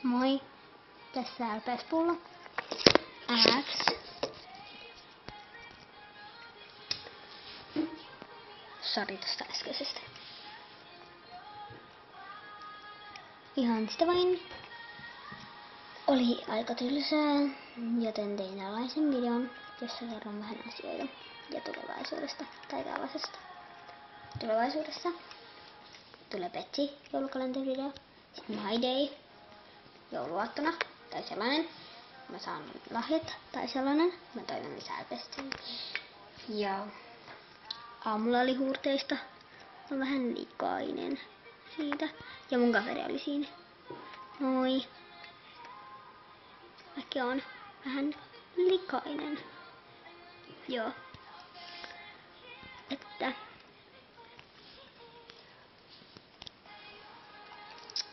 Moi, tässä LPS-pullo. X. Sori tästä äskeisestä. Ihan sitä vain. Oli aika tylsää, joten tein tällaisen videon, jossa kerron vähän asioita ja tulevaisuudesta tai tällaisesta. Tulevaisuudessa tulee Betsy joulukalenterivideo, sitten My Day jouluaattona tai sellainen. Mä saan lahjat tai sellainen. Mä toivon lisää pestiin. Ja aamulla oli huurteista. On vähän likainen siitä. Ja mun kaveri oli siinä. Moi. Mäkin on vähän likainen. Joo. Että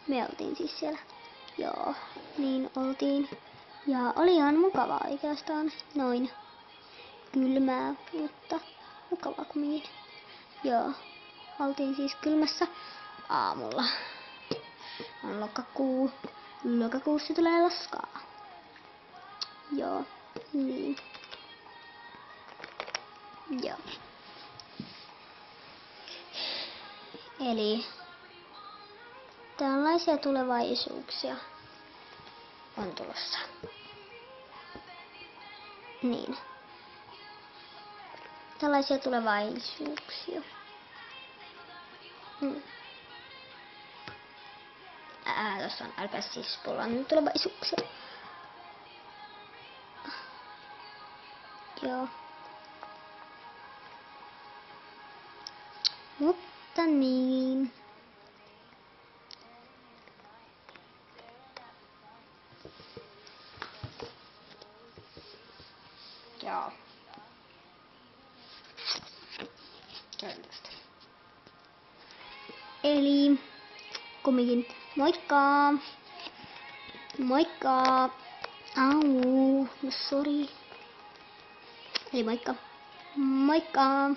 me oltiin siis siellä. Joo, niin oltiin. Ja oli ihan mukavaa oikeastaan. Noin kylmää, mutta mukavaa kumminkin. Joo, oltiin siis kylmässä aamulla. On lokakuu. Lokakuussa tulee loskaa. Joo, niin. Joo. Eli tällaisia tulevaisuuksia on tulossa. Niin. Tällaisia tulevaisuuksia. Tuossa on LPS siis pullon tulevaisuuksia. Joo. Mutta niin. Joo. Eli kumminkin moikka! Moikka! Au, no sori. Eli moikka! Moikka!